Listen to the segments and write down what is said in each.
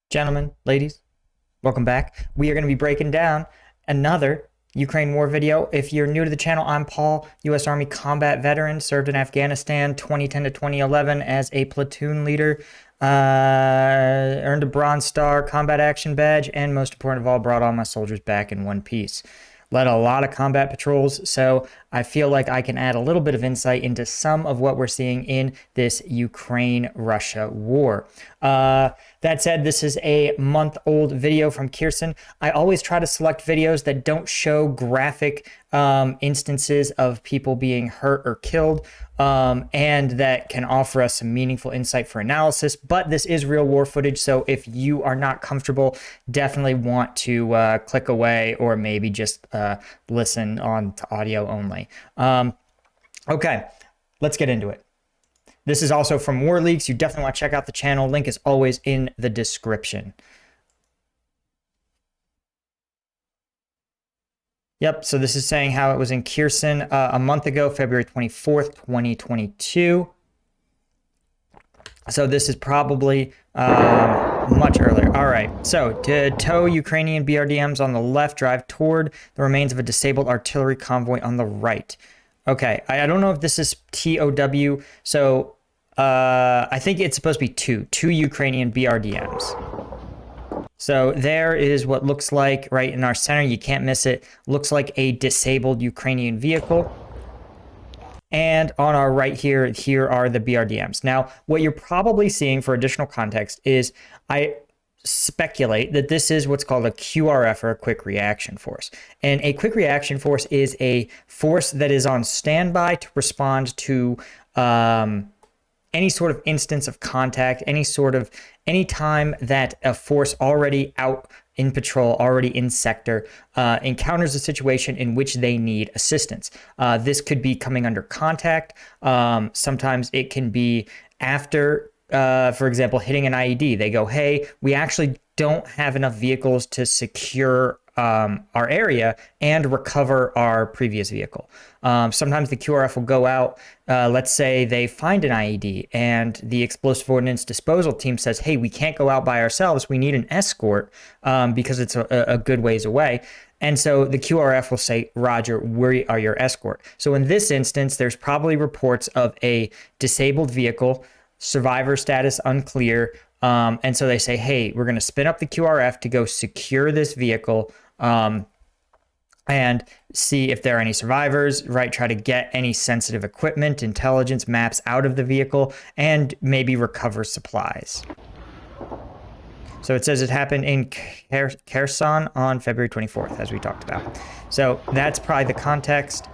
Gentlemen, ladies, welcome back. We are going to be breaking down another Ukraine war video. If you're new to the channel, I'm Paul, U.S. Army combat veteran, served in Afghanistan 2010 to 2011 as a platoon leader, earned a Bronze Star combat action badge, and most important of all, brought all my soldiers back in one piece. Led a lot of combat patrols, so I feel like I can add a little bit of insight into some of what we're seeing in this Ukraine-Russia war. That said, this is a month-old video from Kirsten. I always try to select videos that don't show graphic instances of people being hurt or killed, and that can offer us some meaningful insight for analysis. But this is real war footage, so if you are not comfortable, definitely want to click away or maybe just listen on to audio only. Okay, let's get into it. This is also from War Leaks. You definitely want to check out the channel. Link is always in the description. Yep, so this is saying how it was in Kherson a month ago, February 24th, 2022. So this is probably much earlier. All right, so to tow Ukrainian BRDMs on the left, drive toward the remains of a disabled artillery convoy on the right. Okay, I don't know if this is TOW, so I think it's supposed to be two Ukrainian BRDMs. So there is what looks like right in our center, you can't miss it, looks like a disabled Ukrainian vehicle. And on our right here are the BRDMs. Now, what you're probably seeing for additional context is I speculate that this is what's called a QRF, or a quick reaction force. And a quick reaction force is a force that is on standby to respond to any sort of instance of contact, any time that a force already out in patrol, already in sector, encounters a situation in which they need assistance. This could be coming under contact. Sometimes it can be after, for example, hitting an IED. They go, hey, we actually don't have enough vehicles to secure our area and recover our previous vehicle. Sometimes the QRF will go out. Let's say they find an IED and the explosive ordnance disposal team says, hey, we can't go out by ourselves. We need an escort because it's a good ways away. And so the QRF will say, Roger, we are your escort. So in this instance, there's probably reports of a disabled vehicle, survivor status unclear. And so they say, hey, we're going to spin up the QRF to go secure this vehicle and see if there are any survivors, right? Try to get any sensitive equipment, intelligence, maps out of the vehicle, and maybe recover supplies. So it says it happened in Kherson on February 24th, as we talked about. So that's probably the context.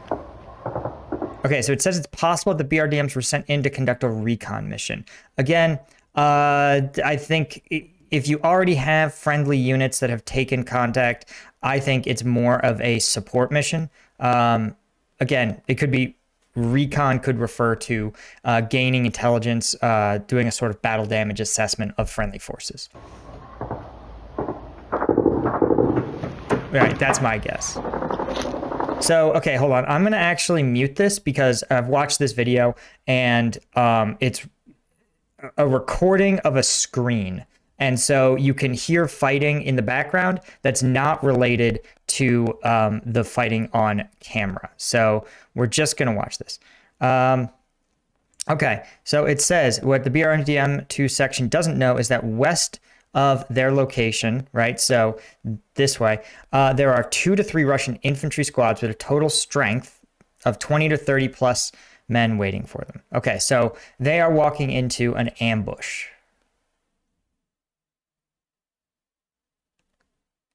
Okay, so it says it's possible that the BRDMs were sent in to conduct a recon mission. Again, I think if you already have friendly units that have taken contact, I think it's more of a support mission. Again, it could be recon, could refer to gaining intelligence, doing a sort of battle damage assessment of friendly forces. Right, that's my guess. So, okay, hold on. I'm going to actually mute this because I've watched this video and it's a recording of a screen. And so you can hear fighting in the background that's not related to the fighting on camera. So we're just going to watch this. Okay, so it says what the BRDM2 section doesn't know is that west of their location, right? So this way, there are 2 to 3 Russian infantry squads with a total strength of 20 to 30 plus men waiting for them. Okay, so they are walking into an ambush.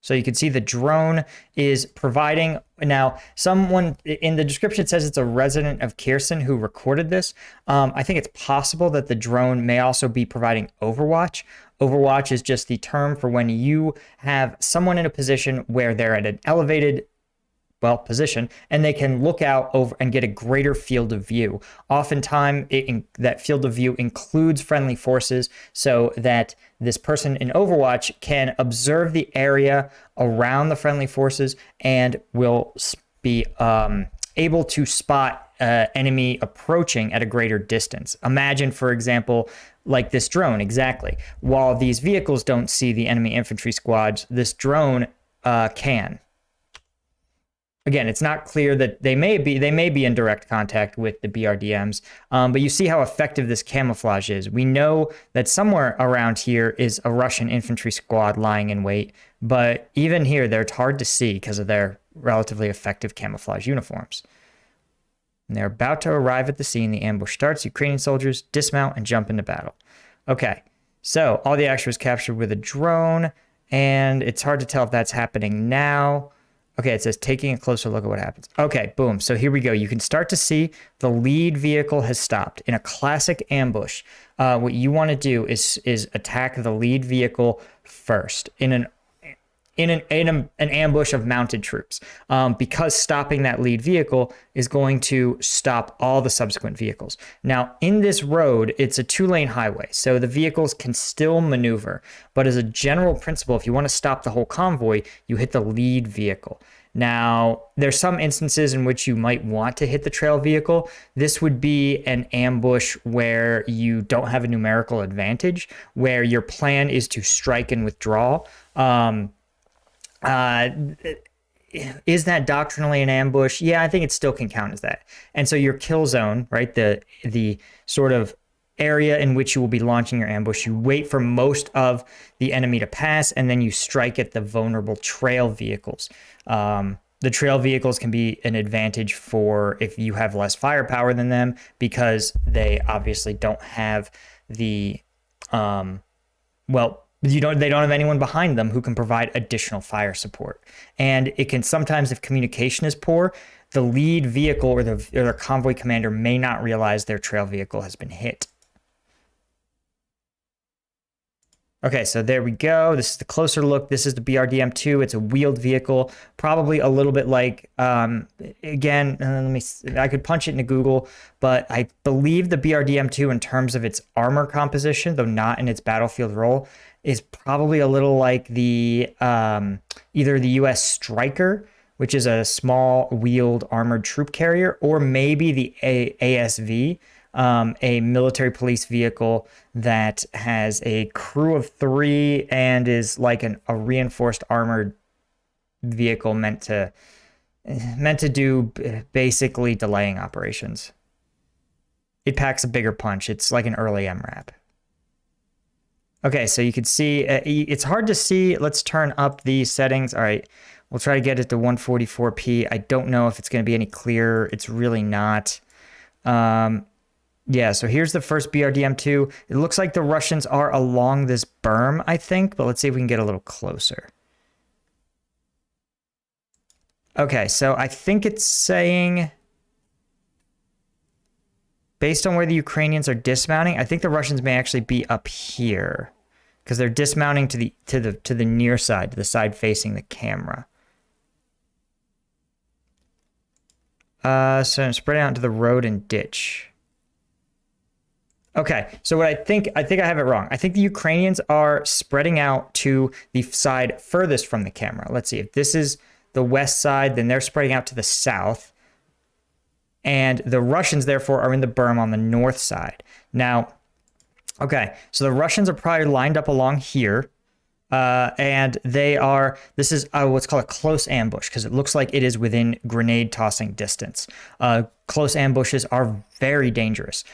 So you can see the drone is providing. Now, someone in the description says it's a resident of Kherson who recorded this. I think it's possible that the drone may also be providing overwatch. Overwatch is just the term for when you have someone in a position where they're at an elevated position and they can look out over and get a greater field of view. Oftentimes, that field of view includes friendly forces so that this person in Overwatch can observe the area around the friendly forces and will be able to spot enemy approaching at a greater distance. Imagine, for example, like this drone, exactly. While these vehicles don't see the enemy infantry squads, this drone can. Again, it's not clear that they may be in direct contact with the BRDMs, but you see how effective this camouflage is. We know that somewhere around here is a Russian infantry squad lying in wait, but even here, they're hard to see because of their relatively effective camouflage uniforms. And they're about to arrive at the scene. The ambush starts. Ukrainian soldiers dismount and jump into battle. Okay, so all the action was captured with a drone, and it's hard to tell if that's happening now. Okay, it says taking a closer look at what happens. Okay, boom. So here we go. You can start to see the lead vehicle has stopped. In a classic ambush, what you want to do is attack the lead vehicle first in an ambush of mounted troops, because stopping that lead vehicle is going to stop all the subsequent vehicles. Now, in this road, it's a 2-lane highway, so the vehicles can still maneuver. But as a general principle, if you want to stop the whole convoy, you hit the lead vehicle. Now, there's some instances in which you might want to hit the trail vehicle. This would be an ambush where you don't have a numerical advantage, where your plan is to strike and withdraw. Is that doctrinally an ambush? Yeah, I think it still can count as that. And so your kill zone, right, the sort of area in which you will be launching your ambush, you wait for most of the enemy to pass, and then you strike at the vulnerable trail vehicles. The trail vehicles can be an advantage for if you have less firepower than them, because they obviously don't have the they don't have anyone behind them who can provide additional fire support. And it can sometimes, if communication is poor, the lead vehicle or the convoy commander may not realize their trail vehicle has been hit. Okay, so there we go. This is the closer look. This is the BRDM-2. It's a wheeled vehicle, probably a little bit like, again, I could punch it into Google, but I believe the BRDM-2 in terms of its armor composition, though not in its battlefield role, is probably a little like the either the US Stryker, which is a small wheeled armored troop carrier, or maybe the ASV, a military police vehicle that has a crew of 3 and is like a reinforced armored vehicle meant to do basically delaying operations. It packs a bigger punch. It's like an early MRAP. Okay, so you can see, it's hard to see. Let's turn up the settings. All right, we'll try to get it to 144p. I don't know if it's going to be any clearer. It's really not. Yeah, so here's the first BRDM-2. It looks like the Russians are along this berm, I think, but let's see if we can get a little closer. Okay, so I think it's saying, based on where the Ukrainians are dismounting, I think the Russians may actually be up here, because they're dismounting to the near side, to the side facing the camera. So I'm spreading out into the road and ditch. Okay, so what I think I have it wrong. I think the Ukrainians are spreading out to the side furthest from the camera. Let's see, if this is the west side, then they're spreading out to the south. And the Russians, therefore, are in the berm on the north side. Now, okay, so the Russians are probably lined up along here. And this is what's called a close ambush, because it looks like it is within grenade tossing distance. Close ambushes are very dangerous,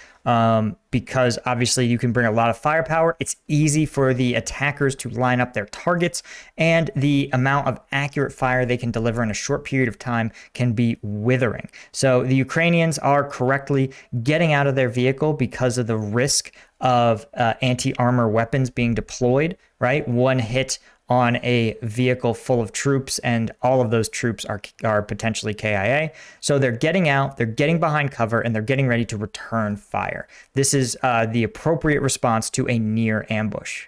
because obviously you can bring a lot of firepower. It's easy for the attackers to line up their targets, and the amount of accurate fire they can deliver in a short period of time can be withering. So the Ukrainians are correctly getting out of their vehicle because of the risk of anti-armor weapons being deployed, right? One hit on a vehicle full of troops, and all of those troops are potentially KIA. So they're getting out, they're getting behind cover, and they're getting ready to return fire. This is the appropriate response to a near ambush.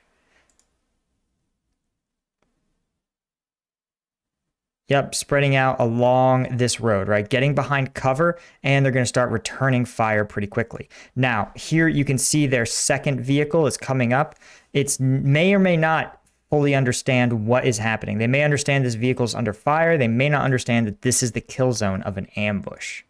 Yep, spreading out along this road, right? Getting behind cover, and they're going to start returning fire pretty quickly. Now, here you can see their second vehicle is coming up. It may or may not fully understand what is happening. They may understand this vehicle is under fire. They may not understand that this is the kill zone of an ambush.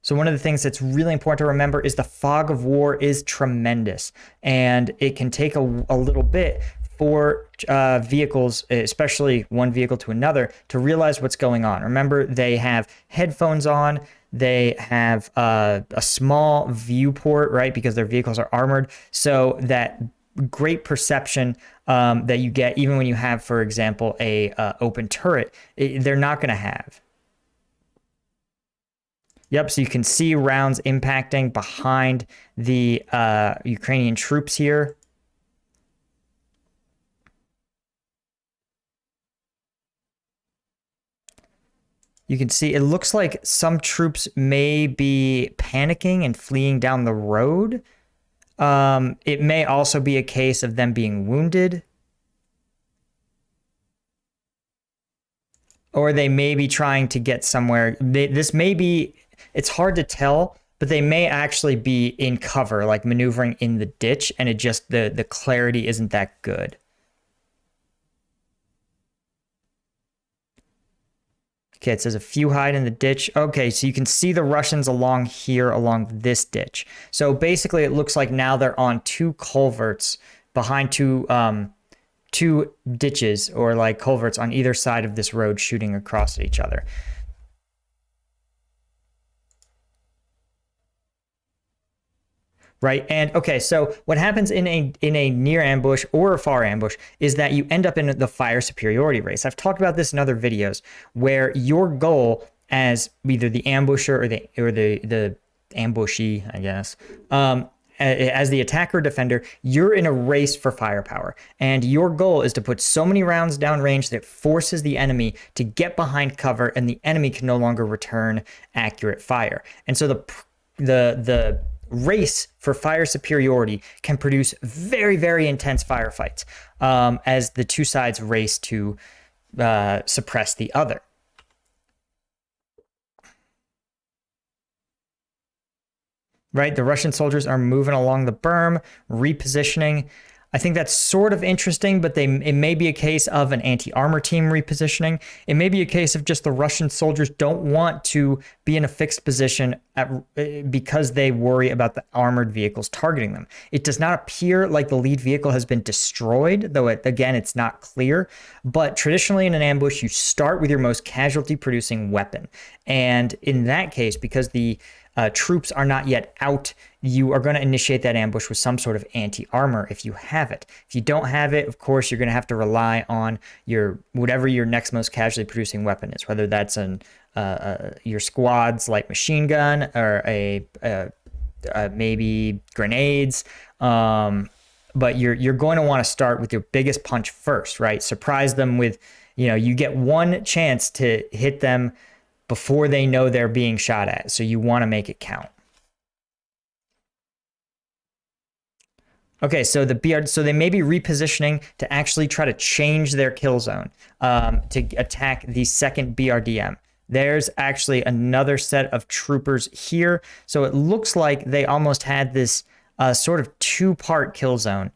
So one of the things that's really important to remember is the fog of war is tremendous, and it can take a little bit for vehicles, especially one vehicle to another, to realize what's going on. Remember, they have headphones on, they have a small viewport, right, because their vehicles are armored, so that great perception that you get even when you have, for example, a open turret, they're not going to have. Yep, so you can see rounds impacting behind the Ukrainian troops here. You can see it looks like some troops may be panicking and fleeing down the road. It may also be a case of them being wounded. Or they may be trying to get somewhere. This may be, it's hard to tell, but they may actually be in cover, like maneuvering in the ditch, and it just, the clarity isn't that good. Okay, it says a few hide in the ditch. Okay, so you can see the Russians along here, along this ditch. So basically, it looks like now they're on two culverts behind two ditches, or like culverts on either side of this road, shooting across at each other. Right. And okay, so what happens in a near ambush or a far ambush is that you end up in the fire superiority race. I've talked about this in other videos, where your goal as either the ambusher or the ambushee, I guess, as the attacker or defender, you're in a race for firepower, and your goal is to put so many rounds downrange that forces the enemy to get behind cover, and the enemy can no longer return accurate fire. And so the race for fire superiority can produce very, very intense firefights as the two sides race to suppress the other. Right, the Russian soldiers are moving along the berm, repositioning. I think that's sort of interesting, but it may be a case of an anti-armor team repositioning. It may be a case of just the Russian soldiers don't want to be in a fixed position because they worry about the armored vehicles targeting them. It does not appear like the lead vehicle has been destroyed, though again, it's not clear. But traditionally in an ambush, you start with your most casualty-producing weapon. And in that case, because the troops are not yet out, you are going to initiate that ambush with some sort of anti-armor if you have it. If you don't have it, of course, you're going to have to rely on whatever your next most casualty producing weapon is, whether that's your squad's light machine gun or maybe grenades. But you're going to want to start with your biggest punch first, right? Surprise them with, you get one chance to hit them before they know they're being shot at. So you want to make it count. Okay, so so they may be repositioning to actually try to change their kill zone to attack the second BRDM. There's actually another set of troopers here. So it looks like they almost had this sort of two-part kill zone.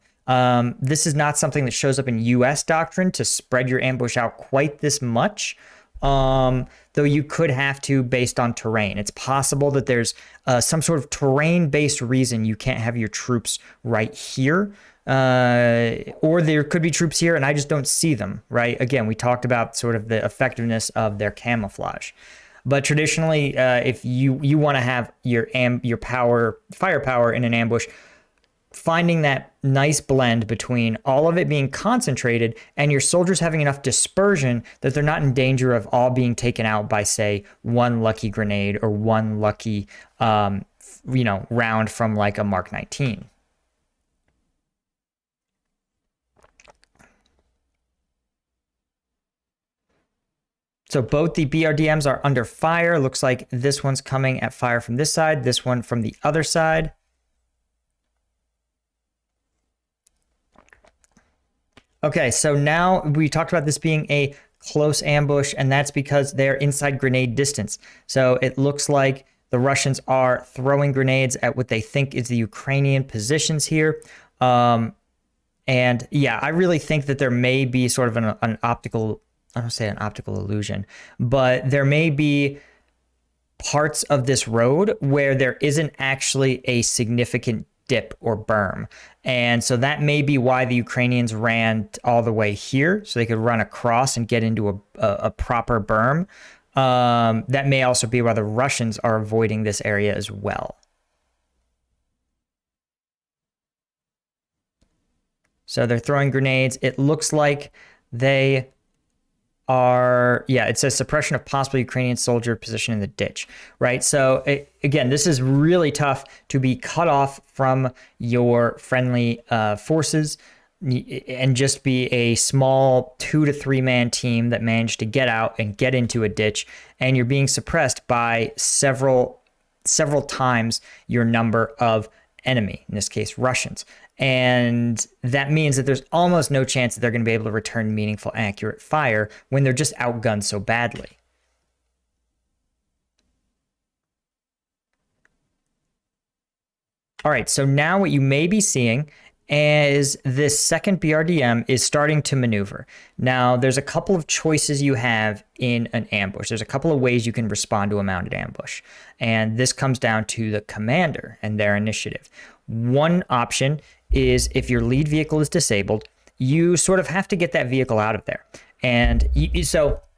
This is not something that shows up in US doctrine to spread your ambush out quite this much. Though you could have to based on terrain. It's possible that there's some sort of terrain-based reason you can't have your troops right here. Or there could be troops here and I just don't see them, right? Again, we talked about sort of the effectiveness of their camouflage. But traditionally, if you want to have your firepower in an ambush, finding that nice blend between all of it being concentrated and your soldiers having enough dispersion that they're not in danger of all being taken out by, say, one lucky grenade or one lucky, round from like a Mark 19. So both the BRDMs are under fire. Looks like this one's coming at fire from this side, this one from the other side. Okay, so now we talked about this being a close ambush, and that's because they're inside grenade distance. So it looks like the Russians are throwing grenades at what they think is the Ukrainian positions here. And yeah, I really think that there may be sort of an optical, I don't say an optical illusion, but there may be parts of this road where there isn't actually a significant dip or berm. And so that may be why the Ukrainians ran all the way here, so they could run across and get into a proper berm. That may also be why the Russians are avoiding this area as well. So they're throwing grenades. It looks like they are, yeah, it says suppression of possible Ukrainian soldier position in the ditch, right? So again, this is really tough to be cut off from your friendly forces and just be a small 2 to 3 man team that managed to get out and get into a ditch, and you're being suppressed by several times your number of enemy, in this case Russians. And that means that there's almost no chance that they're going to be able to return meaningful, accurate fire when they're just outgunned so badly. All right, so now what you may be seeing is this second BRDM is starting to maneuver. Now, there's a couple of choices you have in an ambush. There's a couple of ways you can respond to a mounted ambush. And this comes down to the commander and their initiative. One option is if your lead vehicle is disabled, you sort of have to get that vehicle out of there. And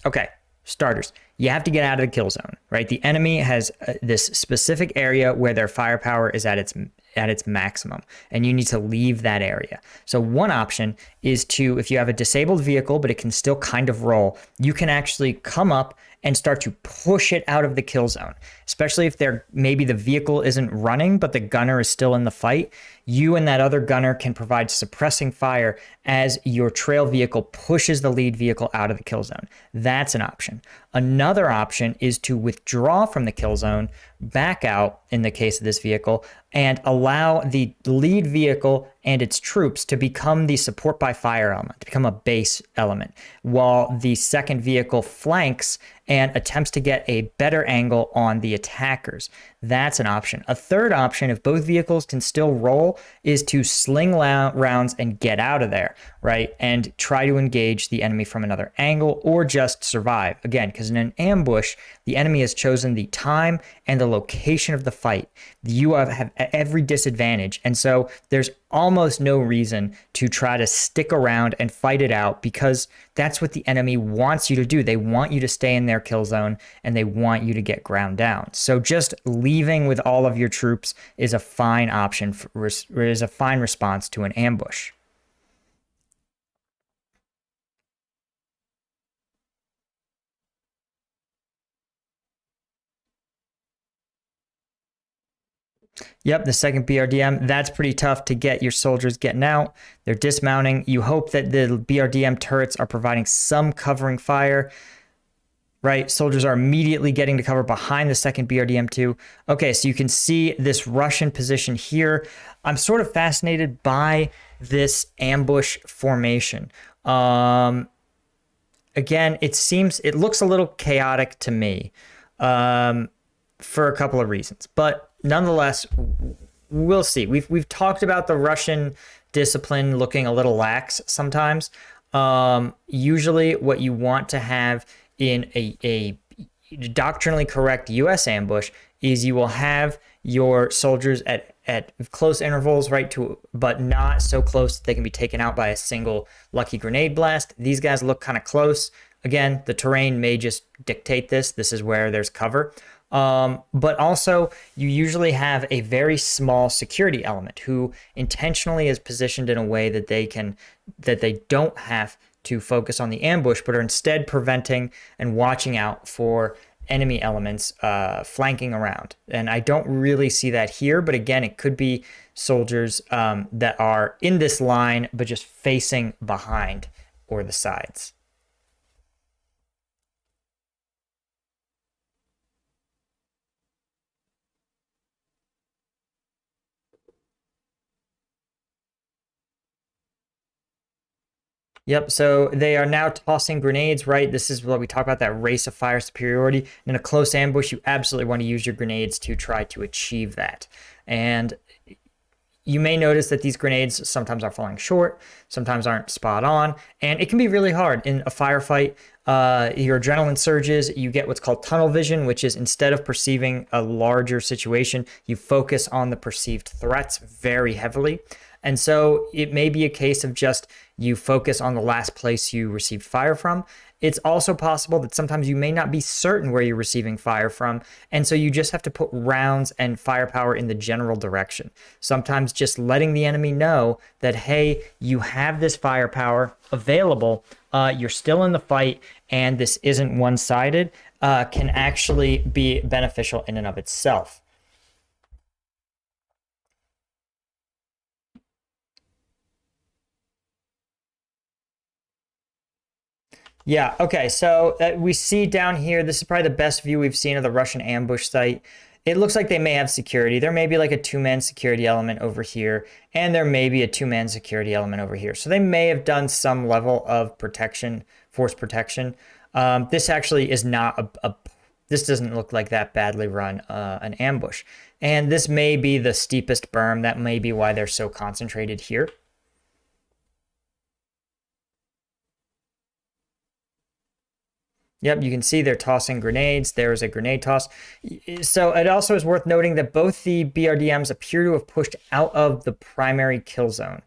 okay, starters, you have to get out of the kill zone, right? The enemy has this specific area where their firepower is at its maximum, and you need to leave that area. So one option is to, if you have a disabled vehicle, but it can still kind of roll, you can actually come up and start to push it out of the kill zone, especially if maybe the vehicle isn't running, but the gunner is still in the fight. You and that other gunner can provide suppressing fire as your trail vehicle pushes the lead vehicle out of the kill zone. That's an option. Another option is to withdraw from the kill zone, back out in the case of this vehicle, and allow the lead vehicle and its troops to become the support by fire element, to become a base element, while the second vehicle flanks and attempts to get a better angle on the attackers. That's an option. A third option, if both vehicles can still roll, is to sling rounds and get out of there, right? And try to engage the enemy from another angle or just survive. Again, because in an ambush, the enemy has chosen the time and the location of the fight. You have every disadvantage. And so there's almost no reason to try to stick around and fight it out, because that's what the enemy wants you to do. They want you to stay in their kill zone and they want you to get ground down. So just leaving with all of your troops is a fine option, is a fine response to an ambush. Yep, the second BRDM, that's pretty tough to get your soldiers getting out. They're dismounting. You hope that the BRDM turrets are providing some covering fire, right? Soldiers are immediately getting to cover behind the second BRDM too. Okay, so you can see this Russian position here. I'm sort of fascinated by this ambush formation. Again, it looks a little chaotic to me for a couple of reasons, but nonetheless, we'll see. We've talked about the Russian discipline looking a little lax sometimes. Usually what you want to have in a doctrinally correct U.S. ambush is you will have your soldiers at close intervals, right, but not so close that they can be taken out by a single lucky grenade blast. These guys look kind of close. Again, the terrain may just dictate this. This is where there's cover. But also you usually have a very small security element who intentionally is positioned in a way that they don't have to focus on the ambush, but are instead preventing and watching out for enemy elements flanking around. And I don't really see that here, but again, it could be soldiers that are in this line, but just facing behind or the sides. Yep, so they are now tossing grenades, right? This is what we talk about, that race of fire superiority. In a close ambush, you absolutely want to use your grenades to try to achieve that. And you may notice that these grenades sometimes are falling short, sometimes aren't spot on, and it can be really hard in a firefight. Your adrenaline surges, you get what's called tunnel vision, which is instead of perceiving a larger situation, you focus on the perceived threats very heavily. And so it may be a case of just you focus on the last place you received fire from. It's also possible that sometimes you may not be certain where you're receiving fire from, and so you just have to put rounds and firepower in the general direction. Sometimes just letting the enemy know that, hey, you have this firepower available, you're still in the fight, and this isn't one-sided, can actually be beneficial in and of itself. Yeah, okay, so we see down here, this is probably the best view we've seen of the Russian ambush site. It looks like they may have security. There may be like a two-man security element over here, and there may be a two-man security element over here. So they may have done some level of protection, force protection. This actually is not this doesn't look like that badly run an ambush. And this may be the steepest berm. That may be why they're so concentrated here. Yep, you can see they're tossing grenades. There's a grenade toss. So it also is worth noting that both the BRDMs appear to have pushed out of the primary kill zone.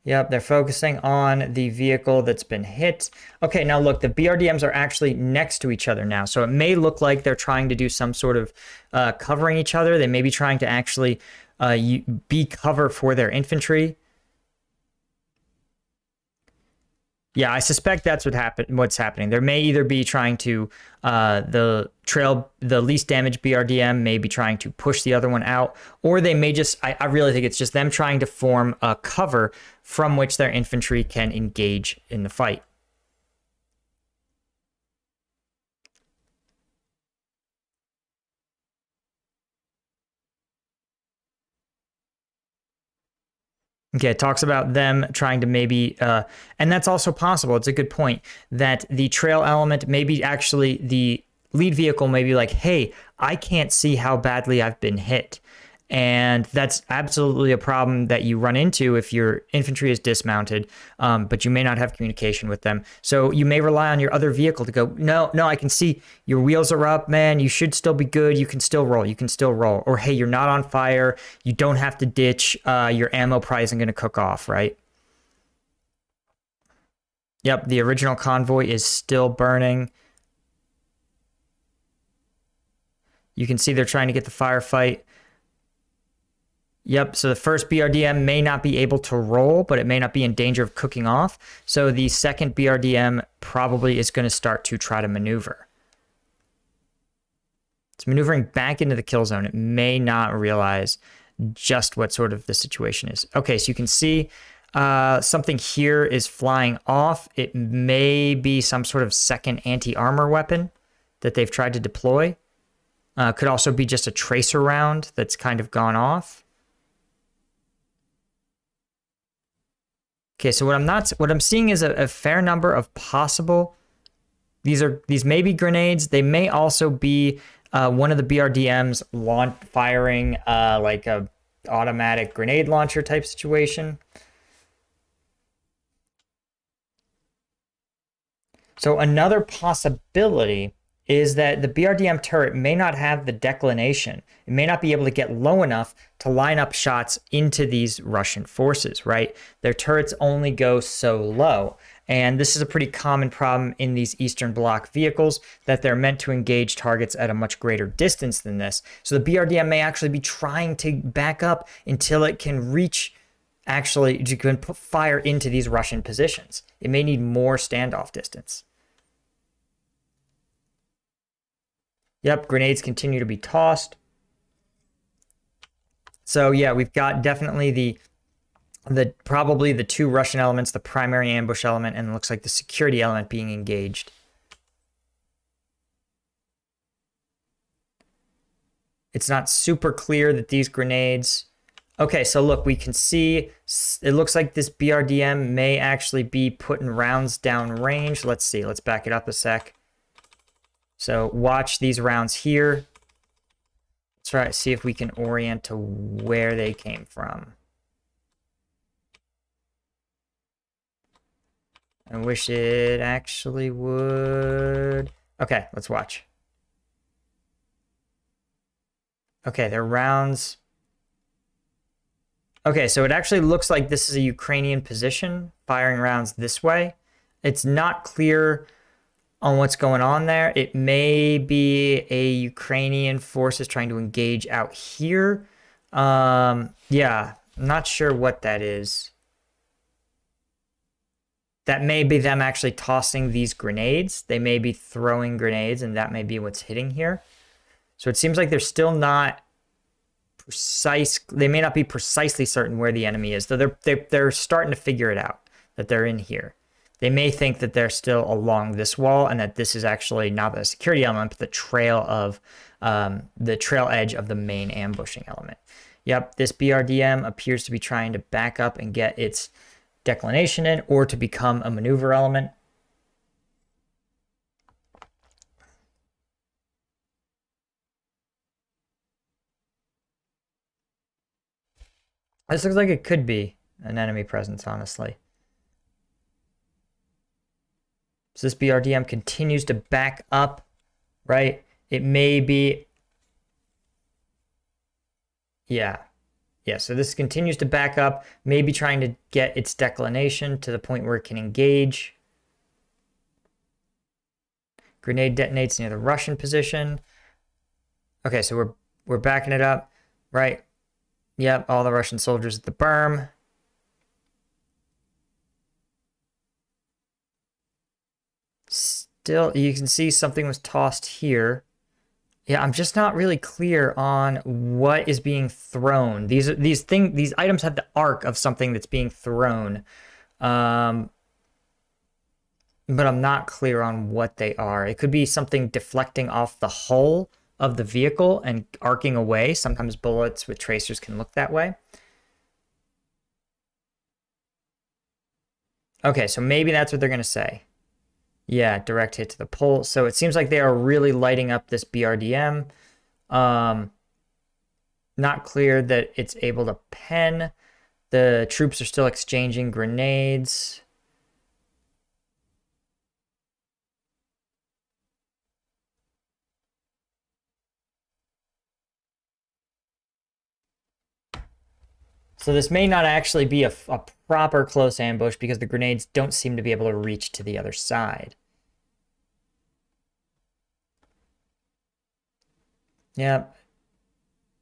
Yep, they're focusing on the vehicle that's been hit. Okay, now look, the BRDMs are actually next to each other now. So it may look like they're trying to do some sort of covering each other. They may be trying to actually be cover for their infantry. Yeah, I suspect that's what's happening. There may either be trying to the least damaged BRDM may be trying to push the other one out, or they may just, I really think it's just them trying to form a cover from which their infantry can engage in the fight. Okay, it talks about them trying to maybe, and that's also possible. It's a good point that the trail element, maybe actually the lead vehicle may be like, hey, I can't see how badly I've been hit. And that's absolutely a problem that you run into if your infantry is dismounted, but you may not have communication with them. So you may rely on your other vehicle to go, no, I can see your wheels are up, man. You should still be good. You can still roll. You can still roll. Or, hey, you're not on fire. You don't have to ditch. Your ammo probably isn't going to cook off, right? Yep, the original convoy is still burning. You can see they're trying to get the firefight. Yep, so the first BRDM may not be able to roll, but it may not be in danger of cooking off. So the second BRDM probably is going to start to try to maneuver. It's maneuvering back into the kill zone. It may not realize just what sort of the situation is. Okay, so you can see something here is flying off. It may be some sort of second anti-armor weapon that they've tried to deploy. Could also be just a tracer round that's kind of gone off. Okay, so what I'm seeing is a fair number of possible. These may be grenades. They may also be one of the BRDMs firing like a automatic grenade launcher type situation. So another possibility is that the BRDM turret may not have the declination. It may not be able to get low enough to line up shots into these Russian forces, right? Their turrets only go so low. And this is a pretty common problem in these Eastern Bloc vehicles, that they're meant to engage targets at a much greater distance than this. So the BRDM may actually be trying to back up until it can reach, actually, you can put fire into these Russian positions. It may need more standoff distance. Yep, grenades continue to be tossed. So yeah, we've got definitely the probably the two Russian elements, the primary ambush element, and it looks like the security element being engaged. It's not super clear that these grenades Okay, so look, we can see it looks like this BRDM may actually be putting rounds down range. Let's see. Let's back it up a sec. So watch these rounds here. Let's try to see if we can orient to where they came from. I wish it actually would. Okay, let's watch. Okay, they're rounds. Okay, so it actually looks like this is a Ukrainian position, firing rounds this way. It's not clear on what's going on there. It may be a Ukrainian forces trying to engage out here. Yeah, I'm not sure what that is. That may be them actually tossing these grenades. They may be throwing grenades, and that may be what's hitting here. So it seems like they're still not precise. They may not be precisely certain where the enemy is, though they're starting to figure it out, that they're in here. They may think that they're still along this wall and that this is actually not the security element, but the trail edge of the main ambushing element. Yep, this BRDM appears to be trying to back up and get its declination in, or to become a maneuver element. This looks like it could be an enemy presence, honestly. So this BRDM continues to back up, right? It may be... Yeah, so this continues to back up, maybe trying to get its declination to the point where it can engage. Grenade detonates near the Russian position. Okay, so we're backing it up, right? Yep, all the Russian soldiers at the berm. Still, you can see something was tossed here. Yeah, I'm just not really clear on what is being thrown. These items have the arc of something that's being thrown, but I'm not clear on what they are. It could be something deflecting off the hull of the vehicle and arcing away. Sometimes bullets with tracers can look that way. Okay, so maybe that's what they're going to say. Yeah, direct hit to the pole. So it seems like they are really lighting up this BRDM. Not clear that it's able to pen. The troops are still exchanging grenades. So this may not actually be a proper close ambush because the grenades don't seem to be able to reach to the other side. Yep.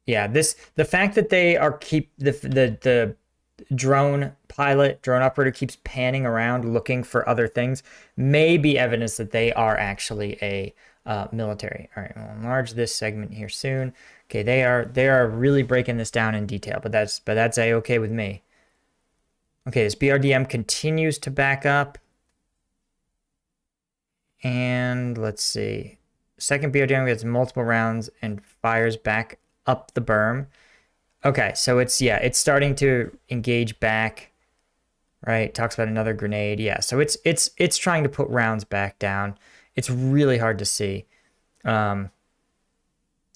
Yeah, the fact that they are the drone operator keeps panning around looking for other things may be evidence that they are actually a military. All right, we'll enlarge this segment here soon. Okay, they are really breaking this down in detail, but that's a-okay with me. Okay, this BRDM continues to back up. And let's see. Second BRDM gets multiple rounds and fires back up the berm. Okay, so it's starting to engage back. Right? Talks about another grenade. Yeah, so it's trying to put rounds back down. It's really hard to see.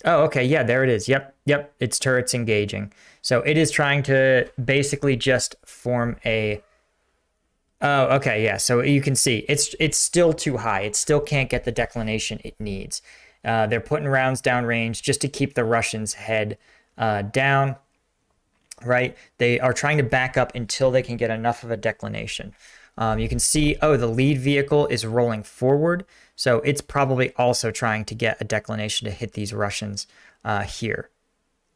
Oh, okay. Yeah, there it is. Yep. Its turret's engaging. So it is trying to basically just form a... Oh, okay. Yeah. So you can see it's still too high. It still can't get the declination it needs. They're putting rounds down range just to keep the Russians' head down. Right? They are trying to back up until they can get enough of a declination. You can see, the lead vehicle is rolling forward. So it's probably also trying to get a declination to hit these Russians here.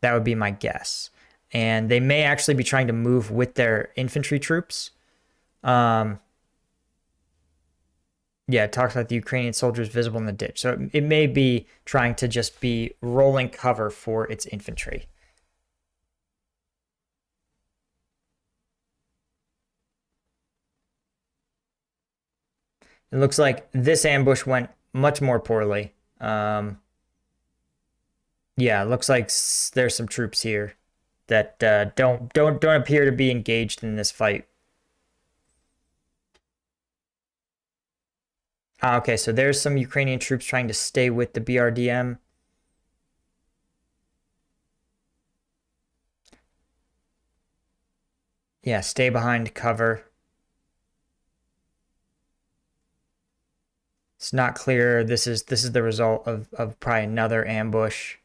That would be my guess. And they may actually be trying to move with their infantry troops. Yeah, it talks about the Ukrainian soldiers visible in the ditch. So it may be trying to just be rolling cover for its infantry. It looks like this ambush went much more poorly. Yeah, it looks like there's some troops here. that don't appear to be engaged in this fight. Okay, so there's some Ukrainian troops trying to stay with the BRDM. Yeah, stay behind cover. It's not clear. This is the result of probably another ambush.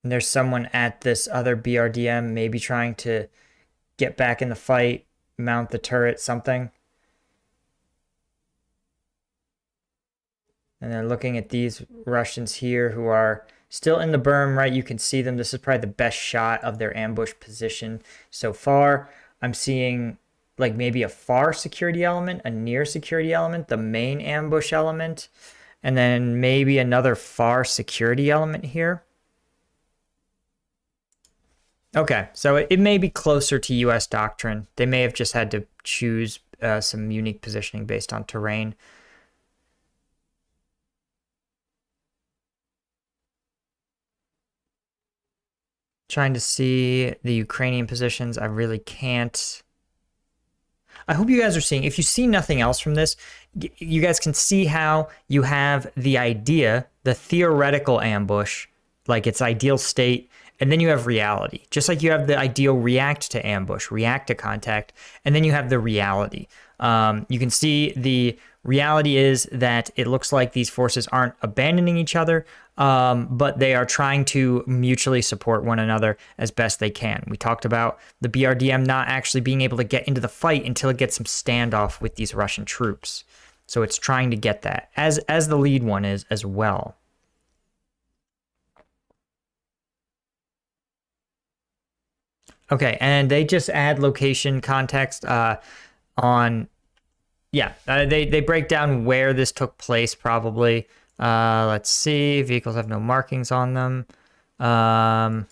And there's someone at this other BRDM maybe trying to get back in the fight, mount the turret, something. And they're looking at these Russians here who are still in the berm, right? You can see them. This is probably the best shot of their ambush position so far. I'm seeing like maybe a far security element, a near security element, the main ambush element, and then maybe another far security element here. Okay, so it may be closer to US doctrine. They may have just had to choose some unique positioning based on terrain. Trying to see the Ukrainian positions. I really can't. I hope you guys are seeing, if you see nothing else from this, you guys can see how you have the idea, the theoretical ambush, like its ideal state, and then you have reality. Just like you have the ideal react to ambush, react to contact, and then you have the reality. You can see the reality is that it looks like these forces aren't abandoning each other, but they are trying to mutually support one another as best they can. We talked about the BRDM not actually being able to get into the fight until it gets some standoff with these Russian troops. So it's trying to get that, as the lead one is as well. Okay, and they just add location context on, yeah, they break down where this took place probably. Let's see, vehicles have no markings on them. Yeah,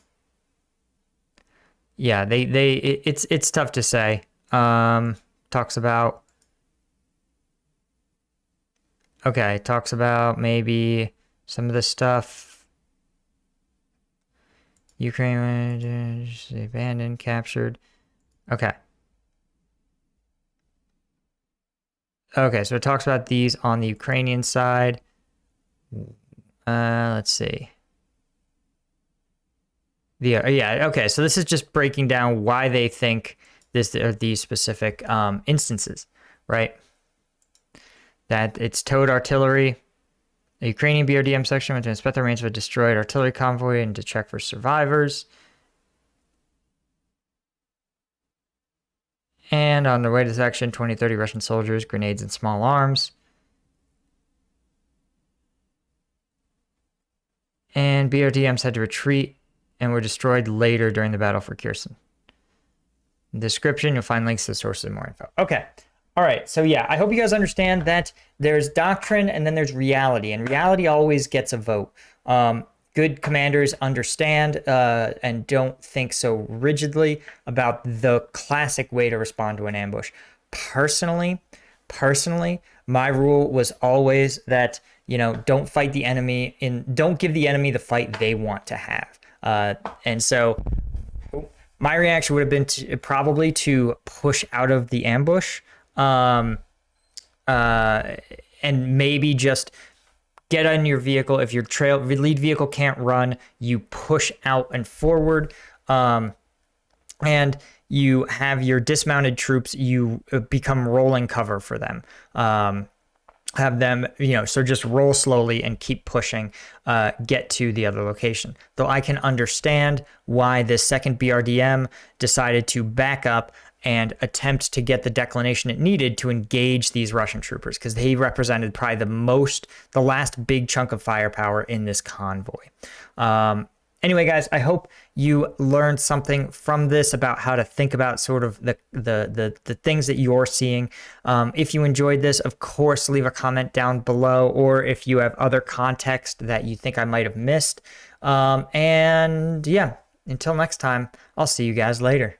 it's tough to say. Talks about, okay, talks about maybe some of the stuff. Ukraine abandoned, captured. Okay. Okay, so it talks about these on the Ukrainian side. Let's see. Yeah, okay, so this is just breaking down why they think this are these specific instances, right? That it's towed artillery. The Ukrainian BRDM section went to inspect the range of a destroyed artillery convoy and to check for survivors. And on the way to this action, 20-30 Russian soldiers, grenades, and small arms. And BRDMs had to retreat and were destroyed later during the battle for Kherson. In the description, you'll find links to the sources and more info. Okay. All right. So yeah, I hope you guys understand that there's doctrine and then there's reality, and reality always gets a vote. Good commanders understand and don't think so rigidly about the classic way to respond to an ambush. Personally, my rule was always that, you know, don't fight the enemy don't give the enemy the fight they want to have. And so my reaction would have been probably to push out of the ambush, and maybe just get on your vehicle. If your lead vehicle can't run, you push out and forward, and you have your dismounted troops, you become rolling cover for them. Have them, you know, so just roll slowly and keep pushing, get to the other location. Though I can understand why this second BRDM decided to back up and attempt to get the declination it needed to engage these Russian troopers, because they represented probably the last big chunk of firepower in this convoy. Anyway, guys, I hope you learned something from this about how to think about sort of the things that you're seeing. If you enjoyed this, of course, leave a comment down below, or if you have other context that you think I might have missed. And yeah, until next time, I'll see you guys later.